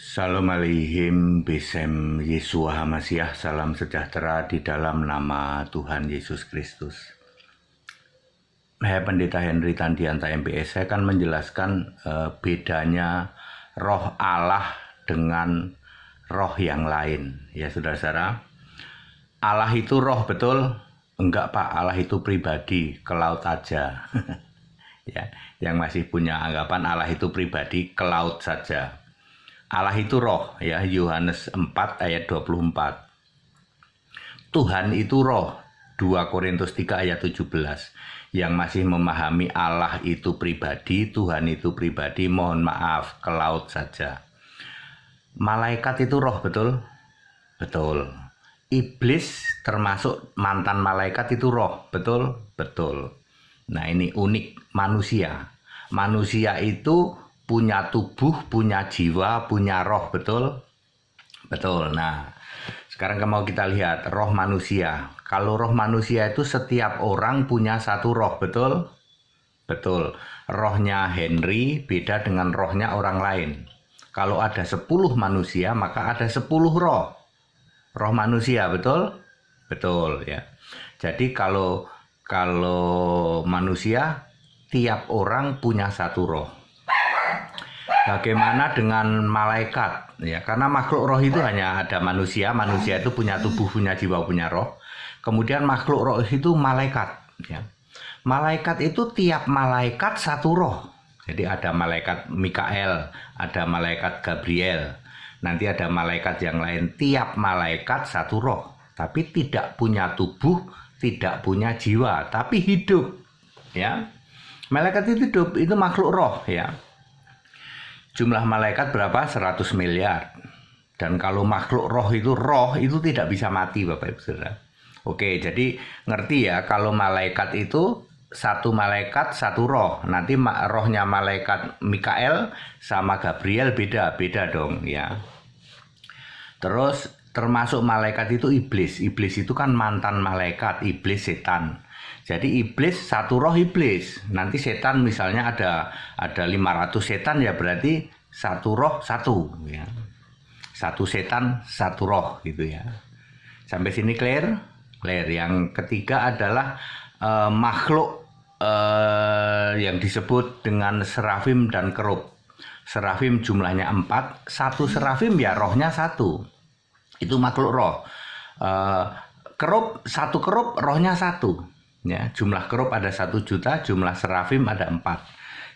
Salam aleihim besem Yesua Hamasiah. Salam sejahtera di dalam nama Tuhan Yesus Kristus. Saya Pendeta Henry Tandianta MPS. Saya akan menjelaskan bedanya roh Allah dengan roh yang lain. Ya saudara-saudara, Allah itu roh, betul? Enggak Pak, Allah itu pribadi, ke laut aja. Ya, yang masih punya anggapan Allah itu pribadi, ke laut saja. Allah itu roh, ya, Yohanes 4 ayat 24. Tuhan itu roh, 2 Korintus 3 ayat 17. Yang masih memahami Allah itu pribadi, Tuhan itu pribadi, mohon maaf, ke laut saja. Malaikat itu roh, betul? Betul. Iblis termasuk mantan malaikat itu roh, betul? Betul. Nah, ini unik manusia. Manusia itu punya tubuh, punya jiwa, punya roh, betul? Betul. Nah, sekarang mau kita lihat roh manusia. Kalau roh manusia itu setiap orang punya satu roh, betul? Betul. Rohnya Henry beda dengan rohnya orang lain. Kalau ada 10 manusia, maka ada 10 roh. Roh manusia, betul? Betul, ya. Jadi kalau manusia, tiap orang punya satu roh. Bagaimana dengan malaikat? Ya, karena makhluk roh itu hanya ada manusia. Manusia itu punya tubuh, punya jiwa, punya roh. Kemudian makhluk roh itu malaikat. Ya. Malaikat itu tiap malaikat satu roh. Jadi ada malaikat Mikael, ada malaikat Gabriel. Nanti ada malaikat yang lain. Tiap malaikat satu roh. Tapi tidak punya tubuh, tidak punya jiwa. Tapi hidup. Ya. Malaikat itu hidup, itu makhluk roh. Ya. Jumlah malaikat berapa? 100 miliar. Dan kalau makhluk roh itu tidak bisa mati, Bapak Ibu Saudara. Oke, jadi ngerti ya, kalau malaikat itu satu malaikat satu roh. Nanti rohnya malaikat Mikael sama Gabriel beda dong ya. Terus termasuk malaikat itu iblis. Iblis itu kan mantan malaikat, iblis setan. Jadi iblis satu roh iblis. Nanti setan misalnya ada 500 setan, ya berarti satu roh satu, ya. Satu setan satu roh gitu ya. Sampai sini clear? Clear. Yang ketiga adalah makhluk yang disebut dengan serafim dan kerub. Serafim jumlahnya 4. Satu serafim ya rohnya satu. Itu makhluk roh. Kerub, satu kerub rohnya satu. Ya, jumlah kerub ada 1 juta, jumlah serafim ada 4.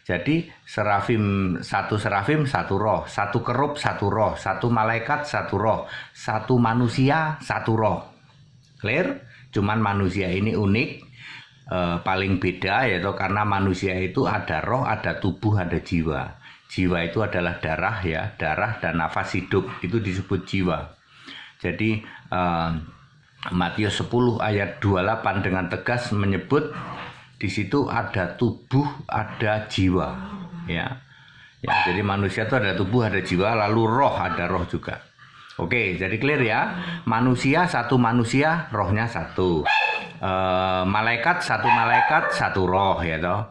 Jadi satu serafim satu roh, satu kerub satu roh, satu malaikat satu roh, satu manusia satu roh. Clear? Cuman manusia ini unik, paling beda yaitu karena manusia itu ada roh, ada tubuh, ada jiwa. Jiwa itu adalah darah, ya, darah dan nafas hidup, itu disebut jiwa. Jadi Matius 10 ayat 28 dengan tegas menyebut di situ ada tubuh, ada jiwa, ya. Ya, jadi manusia itu ada tubuh, ada jiwa, lalu roh, ada roh juga. Oke, jadi clear ya. Manusia satu manusia, rohnya satu. Malaikat satu roh, ya toh.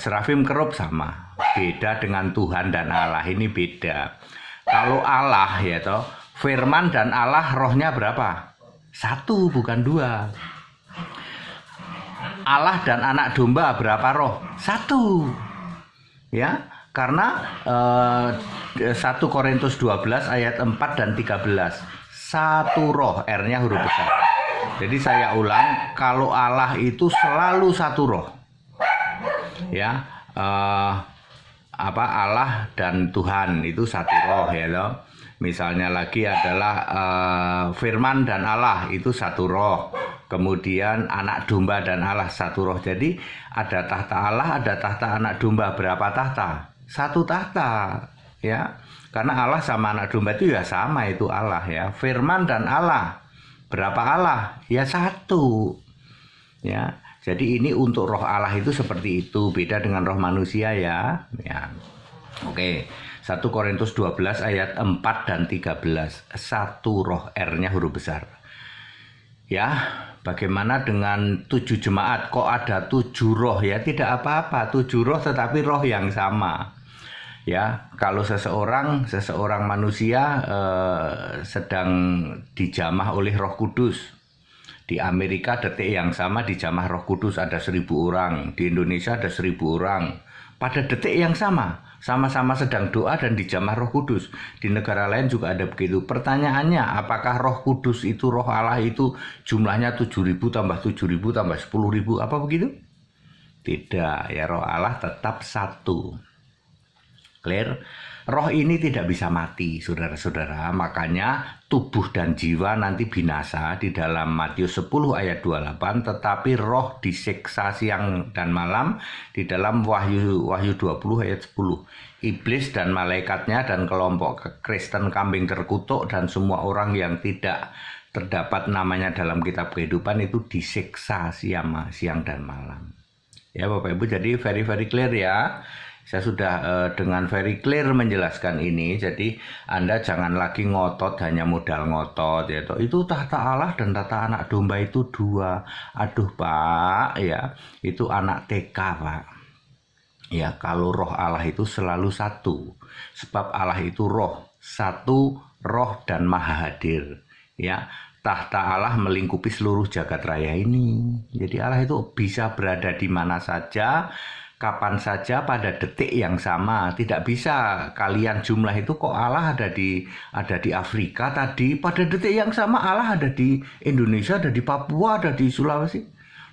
Serafim kerub sama. Beda dengan Tuhan dan Allah, ini beda. Kalau Allah, ya toh, firman dan Allah rohnya berapa? 1, bukan 2. Allah dan anak domba berapa roh? 1. Ya, karena 1 Korintus 12 ayat 4 dan 13. Satu roh, R-nya huruf besar. Jadi saya ulang, kalau Allah itu selalu satu roh. Ya, Allah dan Tuhan itu satu roh, ya loh. Misalnya lagi adalah firman dan Allah itu satu roh. Kemudian anak domba dan Allah satu roh. Jadi ada tahta Allah, ada tahta anak domba. Berapa tahta? 1 tahta, ya. Karena Allah sama anak domba itu ya sama, itu Allah, ya. Firman dan Allah. Berapa Allah? Ya 1. Ya. Jadi ini untuk roh Allah itu seperti itu, beda dengan roh manusia, ya. Ya. Oke. 1 Korintus 12 ayat 4 dan 13. Satu roh, R-nya huruf besar. Ya, bagaimana dengan 7 jemaat? Kok ada 7 roh, ya? Tidak apa-apa, 7 roh tetapi roh yang sama. Ya, kalau seseorang manusia sedang dijamah oleh Roh Kudus. Di Amerika detik yang sama dijamah Roh Kudus ada 1.000 orang, di Indonesia ada 1.000 orang. Pada detik yang sama, sama-sama sedang doa dan dijamah Roh Kudus. Di negara lain juga ada begitu. Pertanyaannya, apakah Roh Kudus itu, Roh Allah itu jumlahnya 7.000 tambah 7.000 tambah 10.000, apa begitu? Tidak, ya Roh Allah tetap satu. Clear? Roh ini tidak bisa mati, saudara-saudara. Makanya tubuh dan jiwa nanti binasa di dalam Matius 10 ayat 28, tetapi roh disiksa siang dan malam di dalam Wahyu 20 ayat 10. Iblis dan malaikatnya dan kelompok Kristen kambing terkutuk dan semua orang yang tidak terdapat namanya dalam kitab kehidupan itu disiksa siang dan malam. Ya Bapak Ibu, jadi very clear ya. Saya sudah dengan very clear menjelaskan ini, jadi Anda jangan lagi ngotot, hanya modal ngotot ya. Itu tahta Allah dan tahta anak domba itu dua. Aduh Pak, ya itu anak TK Pak. Ya kalau roh Allah itu selalu satu, sebab Allah itu roh, satu roh dan maha hadir. Ya, tahta Allah melingkupi seluruh jagat raya ini. Jadi Allah itu bisa berada di mana saja, kapan saja, pada detik yang sama. Tidak bisa kalian jumlah itu kok Allah ada di Afrika tadi, pada detik yang sama Allah ada di Indonesia, ada di Papua, ada di Sulawesi.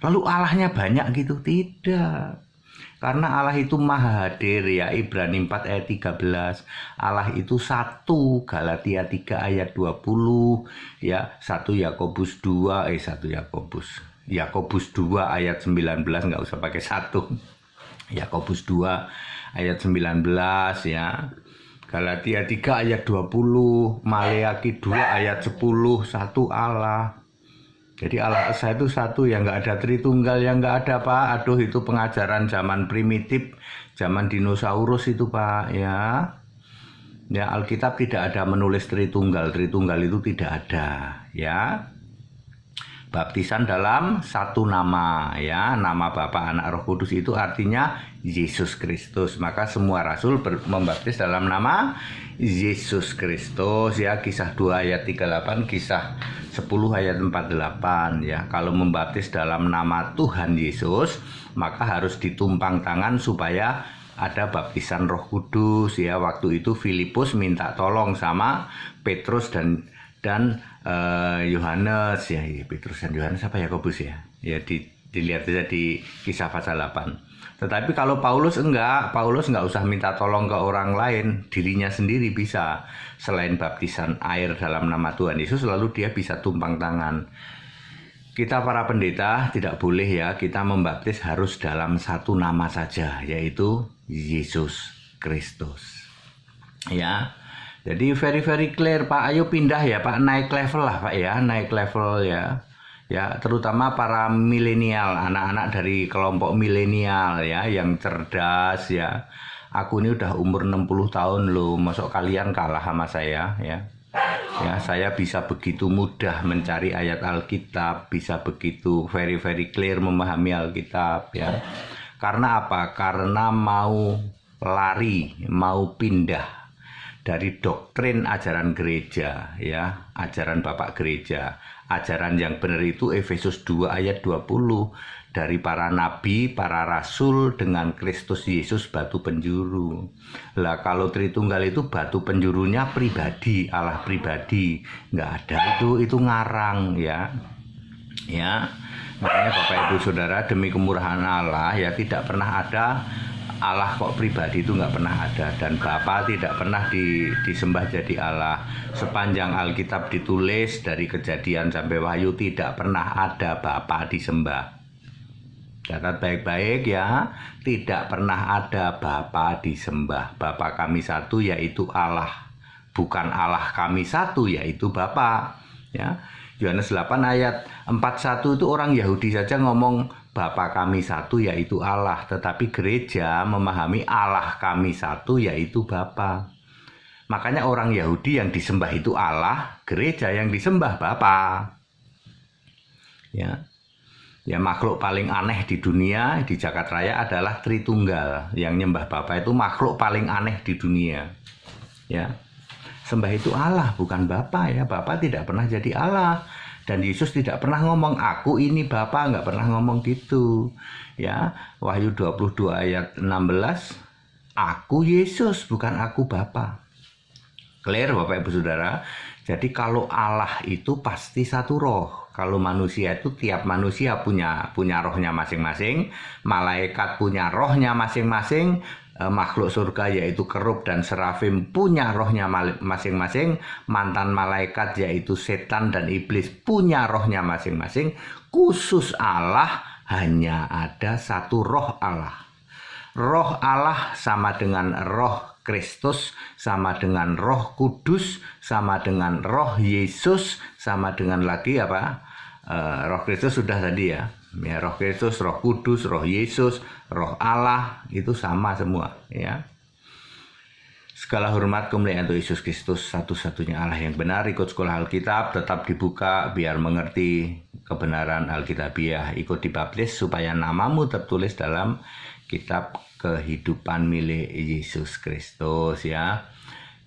Lalu Allahnya banyak gitu? Tidak. Karena Allah itu maha hadir ya, Ibrani 4 ayat 13. Allah itu satu, Galatia 3 ayat 20 ya, 1 Yakobus 2 Yakobus 2 ayat 19, nggak usah pakai 1. Yakobus 2 ayat 19 ya, Galatia 3 ayat 20, Maleaki 2 ayat 10, satu Allah. Jadi Allah Esa itu satu, yang nggak ada Tritunggal, yang nggak ada Pak. Aduh itu pengajaran zaman primitif, zaman dinosaurus itu Pak ya. Ya Alkitab tidak ada menulis Tritunggal itu tidak ada ya. Baptisan dalam satu nama ya, nama Bapa, Anak, Roh Kudus itu artinya Yesus Kristus. Maka semua rasul membaptis dalam nama Yesus Kristus ya. Kisah 2 ayat 38, Kisah 10 ayat 48 ya. Kalau membaptis dalam nama Tuhan Yesus, maka harus ditumpang tangan supaya ada baptisan Roh Kudus ya. Waktu itu Filipus minta tolong sama Petrus dan Yohanes ya, Petrus dan Yohanes apa Yakobus ya, dilihat saja di Kisah pasal 8. Tetapi kalau Paulus enggak usah minta tolong ke orang lain, dirinya sendiri bisa. Selain baptisan air dalam nama Tuhan Yesus, lalu dia bisa tumpang tangan. Kita para pendeta tidak boleh ya, kita membaptis harus dalam satu nama saja, yaitu Yesus Kristus ya. Jadi very clear Pak, ayo pindah ya Pak, naik level lah Pak ya, naik level ya. Ya, terutama para milenial, anak-anak dari kelompok milenial ya, yang cerdas ya. Aku ini udah umur 60 tahun loh, masuk kalian kalah sama saya ya. Ya, saya bisa begitu mudah mencari ayat Alkitab, bisa begitu very clear memahami Alkitab ya. Karena apa? Karena mau lari, mau pindah dari doktrin ajaran gereja ya, ajaran Bapak gereja. Ajaran yang benar itu Efesus 2 ayat 20, dari para nabi, para rasul dengan Kristus Yesus batu penjuru. Lah kalau Tritunggal itu batu penjurunya pribadi, Allah pribadi, nggak ada itu ngarang ya. Ya, makanya Bapak Ibu Saudara, demi kemurahan Allah ya, tidak pernah ada Allah kok pribadi, itu nggak pernah ada. Dan Bapa tidak pernah disembah jadi Allah. Sepanjang Alkitab ditulis dari Kejadian sampai Wahyu, tidak pernah ada Bapa disembah. Catat baik-baik ya, tidak pernah ada Bapa disembah. Bapa kami satu yaitu Allah, bukan Allah kami satu yaitu Bapa ya. Yohanes 8 ayat 41 itu orang Yahudi saja ngomong Bapa kami satu yaitu Allah, tetapi gereja memahami Allah kami satu yaitu Bapa. Makanya orang Yahudi yang disembah itu Allah, gereja yang disembah Bapa. Ya. Ya, makhluk paling aneh di dunia di Jagat Raya adalah Tritunggal. Yang nyembah Bapa itu makhluk paling aneh di dunia. Ya. Sembah itu Allah, bukan Bapa ya. Bapa tidak pernah jadi Allah. Dan Yesus tidak pernah ngomong aku ini Bapa, nggak pernah ngomong gitu. Ya, Wahyu 22 ayat 16, aku Yesus, bukan aku Bapa. Clear Bapak Ibu Saudara. Jadi kalau Allah itu pasti satu roh. Kalau manusia itu tiap manusia punya rohnya masing-masing, malaikat punya rohnya masing-masing, makhluk surga yaitu kerub dan serafim punya rohnya masing-masing, mantan malaikat yaitu setan dan iblis punya rohnya masing-masing. Khusus Allah hanya ada satu roh Allah. Roh Allah sama dengan roh Kristus, sama dengan roh Kudus, sama dengan roh Yesus, sama dengan lagi apa? Roh Kristus sudah tadi ya. Ya, roh Kristus, roh Kudus, roh Yesus, roh Allah itu sama semua ya. Segala hormat kemuliaan untuk Yesus Kristus, satu-satunya Allah yang benar. Ikut sekolah Alkitab, tetap dibuka biar mengerti kebenaran Alkitabiah. Ikut dibaptis supaya namamu tertulis dalam kitab kehidupan milik Yesus Kristus ya.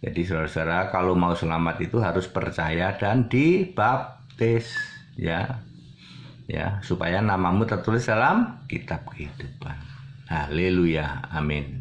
Jadi saudara-saudara, kalau mau selamat itu harus percaya dan dibaptis ya. Ya, supaya namamu tertulis dalam kitab kehidupan. Haleluya. Amin.